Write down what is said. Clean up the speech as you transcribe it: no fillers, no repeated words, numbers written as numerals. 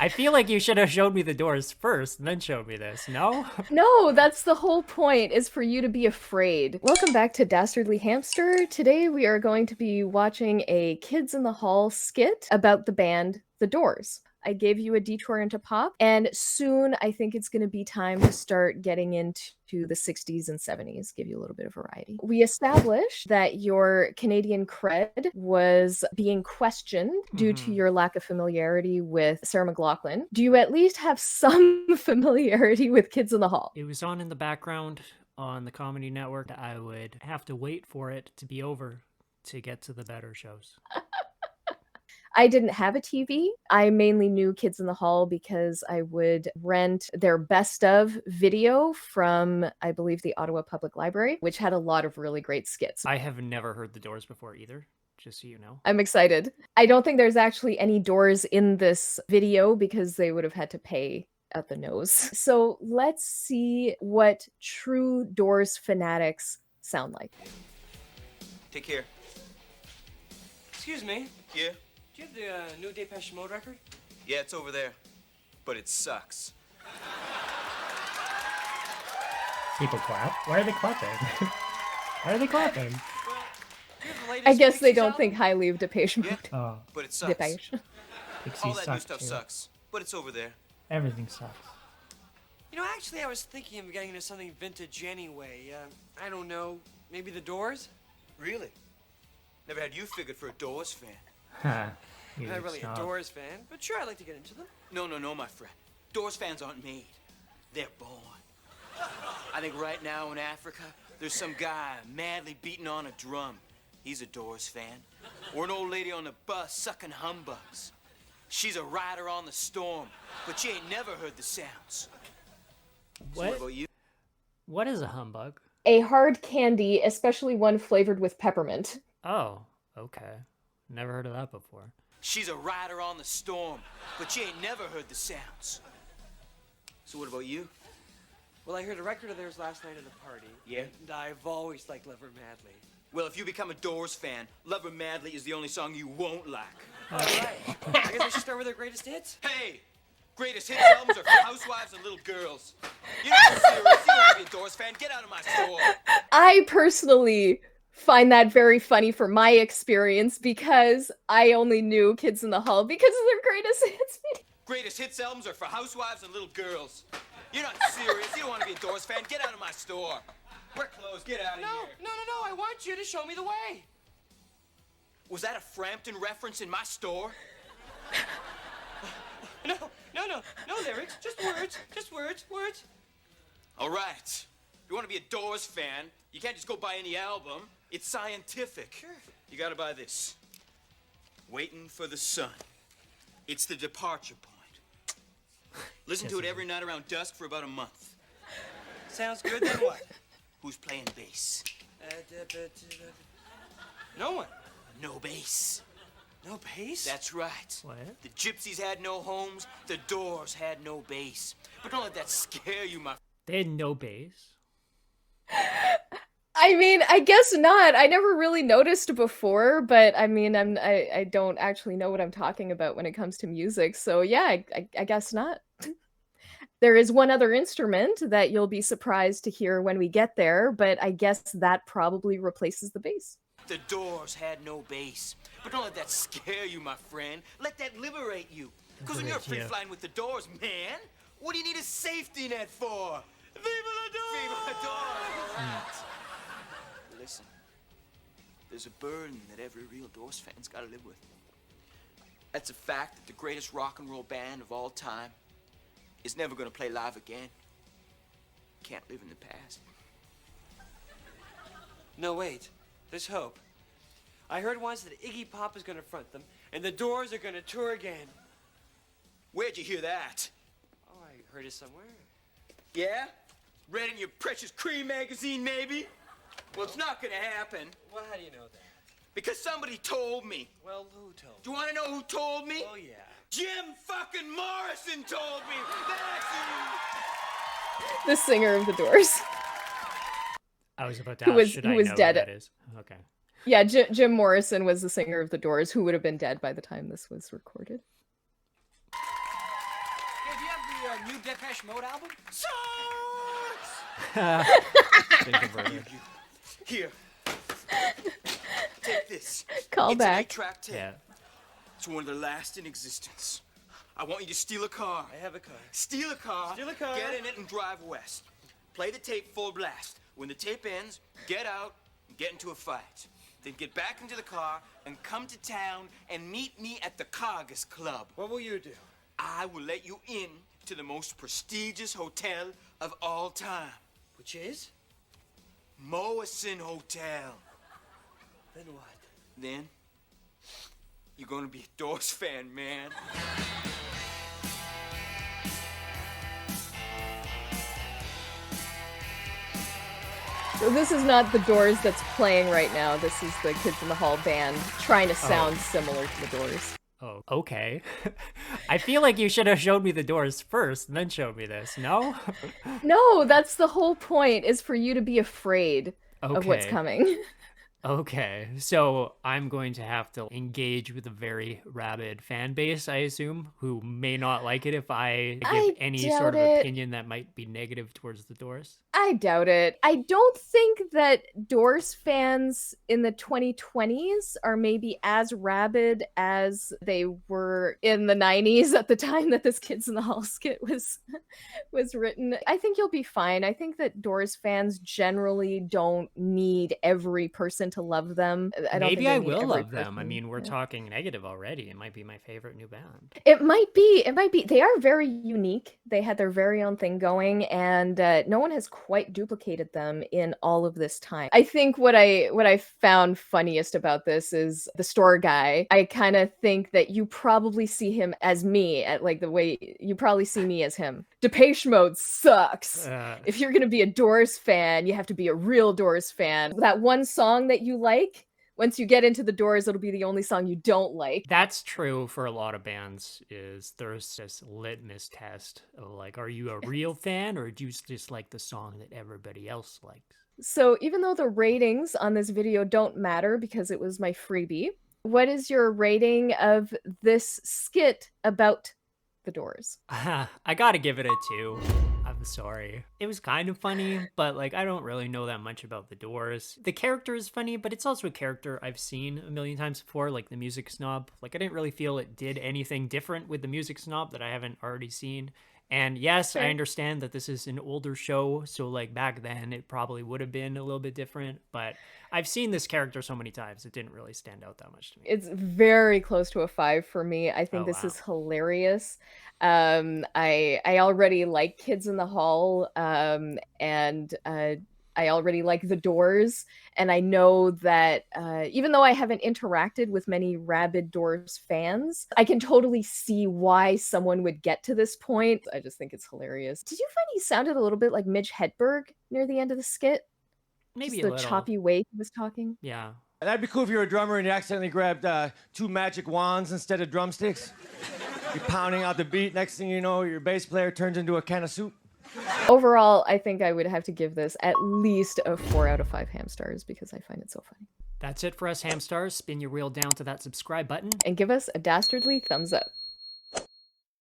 I feel like you should have showed me the doors first and then showed me this. No? No, that's the whole point, is for you to be afraid. Welcome back to Dastardly Hamster. Today we are going to be watching a Kids in the Hall skit about the band The Doors. I gave you a detour into pop, and soon I think it's going to be time to start getting into the 60s and 70s, give you a little bit of variety. We established that your Canadian cred was being questioned due to your lack of familiarity with Sarah McLachlan. Do you at least have some familiarity with Kids in the Hall? It was on in the background on the Comedy Network. I would have to wait for it to be over to get to the better shows. I didn't have a TV. I mainly knew Kids in the Hall because I would rent their best of video from, I believe, the Ottawa Public Library, which had a lot of really great skits. I have never heard the Doors before either, just so you know. I'm excited. I don't think there's actually any doors in this video because they would have had to pay at the nose. So let's see what true Doors fanatics sound like. Take care. Excuse me, Yeah? do you have the new Depeche Mode record? Yeah, it's over there. But it sucks. People clap? Why are they clapping? Why are they clapping? Well, do you have the latest I guess they Pixies don't album? think highly of Depeche Yeah? Mode. Oh, But it sucks. Depeche. All Pixies that suck new stuff too. sucks. But it's over there. Everything sucks. You know, actually, I was thinking of getting into something vintage anyway. I don't know, maybe the Doors? Really? Never had you figured for a Doors fan. Ha. I'm not really a Doors fan, but sure, I'd like to get into them. No, my friend. Doors fans aren't made. They're born. I think right now in Africa, there's some guy madly beating on a drum. He's a Doors fan. Or an old lady on the bus sucking humbugs. She's a rider on the storm, but she ain't never heard the sounds. So what What? about you? What is a humbug? A hard candy, especially one flavored with peppermint. Oh, okay. Never heard of that before. She's a rider on the storm, but she ain't never heard the sounds. So what about you? Well, I heard a record of theirs last night at a party. Yeah? And I've always liked Love Her Madly. Well, if you become a Doors fan, Love Her Madly is the only song you won't like. All right. I guess I should start with their greatest hits. Hey! Greatest hits albums are for housewives and little girls. You're not serious. You don't want to be a Doors fan. Get out of my store. I personally find that very funny from my experience because I only knew Kids in the Hall because of their greatest hits video. Greatest hits albums are for housewives and little girls. You're not serious. You don't want to be a Doors fan. Get out of my store. We're closed. Get out of No, here. no, no, no, I want you to show me the way. Was that a Frampton reference in my store? No, no, no, no lyrics, just words. All right. If you want to be a Doors fan, you can't just go buy any album. It's scientific. Sure. You gotta buy this. Waiting for the Sun. It's the departure point. Listen to it every night around dusk for about a month. Sounds good, then what? Who's playing bass? No one. No bass. No bass? That's right. What? The gypsies had no homes, the Doors had no bass. But don't let that scare you, my... They had no bass. I mean, I guess not. I never really noticed before, but I mean, I don't actually know what I'm talking about when it comes to music. So yeah, I guess not. There is one other instrument that you'll be surprised to hear when we get there, but I guess that probably replaces the bass. The Doors had no bass. But don't let that scare you, my friend. Let that liberate you. Because when you're Liberate you. free flying with the Doors, man, what do you need a safety net for? Viva la Doors! Viva la Doors! All right. Listen, there's a burden that every real Doors fan's got to live with. That's the fact that the greatest rock and roll band of all time is never going to play live again. Can't live in the past. No, wait. There's hope. I heard once that Iggy Pop is going to front them, and the Doors are going to tour again. Where'd you hear that? Oh, I heard it somewhere. Yeah? Read in your precious Cream magazine, maybe? Well, it's not gonna happen. Well, how do you know that? Because somebody told me. Well, who told Do you want to know who told me? Oh, yeah. Jim fucking Morrison told me. That's who. The singer of the Doors. I was about to Who ask, was- should who I was know dead who at- that is? Okay. Yeah, Jim Morrison was the singer of the Doors, who would have been dead by the time this was recorded. Hey, do you have the new Depeche Mode album? Been converted. Here. Take this. Call It's an back. 8-track tape. Yeah. It's one of the last in existence. I want you to steal a car. I have a car. Steal a car. Steal a car. Get in it and drive west. Play the tape full blast. When the tape ends, get out and get into a fight. Then get back into the car and come to town and meet me at the Cargus Club. What will you do? I will let you in to the most prestigious hotel of all time. Which is? Moison Hotel. Then what? Then, you're gonna be a Doors fan, man. So this is not the Doors that's playing right now. This is the Kids in the Hall band trying to sound similar to the Doors. Oh, okay. I feel like you should have showed me the Doors first and then showed me this. No? No, that's the whole point, is for you to be afraid of what's Okay. coming. Okay, so I'm going to have to engage with a very rabid fan base, I assume, who may not like it if I give I any doubt sort of it. opinion that might be negative towards the Doors. I doubt it. I don't think that Doors fans in the 2020s are maybe as rabid as they were in the 90s at the time that this Kids in the Hall skit was written. I think you'll be fine. I think that Doors fans generally don't need every person to love them. I don't Maybe think they I need will every love them. I person. mean, we're Yeah. talking negative already. It might be my favorite new band. It might be. It might be. They are very unique. They had their very own thing going, and no one has quite duplicated them in all of this time. I think what I found funniest about this is the store guy. I kind of think that you probably see him as me, at like the way you probably see me as him. Depeche Mode sucks. If you're gonna be a Doors fan, you have to be a real Doors fan. That one song that you like, once you get into the Doors, it'll be the only song you don't like. That's true for a lot of bands. Is there's this litmus test of like, are you a real fan or do you just like the song that everybody else likes? So even though the ratings on this video don't matter because it was my freebie, what is your rating of this skit about the Doors? I gotta give it a 2. I'm sorry. It was kind of funny, but like I don't really know that much about the Doors. The character is funny, but it's also a character I've seen a million times before, like the Music Snob. Like I didn't really feel it did anything different with the Music Snob that I haven't already seen. And yes, I Fair. understand that this is an older show, so like back then it probably would have been a little bit different, but I've seen this character so many times, it didn't really stand out that much to me. It's very close to a 5 for me. I think Oh, this wow. is hilarious. I already like Kids in the Hall, and I already like the Doors, and I know that even though I haven't interacted with many rabid Doors fans, I can totally see why someone would get to this point. I just think it's hilarious. Did you find he sounded a little bit like Midge Hedberg near the end of the skit? Maybe Just a the little. choppy way he was talking. Yeah. That'd be cool if you were a drummer and you accidentally grabbed 2 magic wands instead of drumsticks. You're pounding out the beat. Next thing you know, your bass player turns into a can of soup. Overall, I think I would have to give this at least a 4 out of 5 ham stars because I find it so funny. That's it for us ham stars. Spin your wheel down to that subscribe button. And give us a dastardly thumbs up.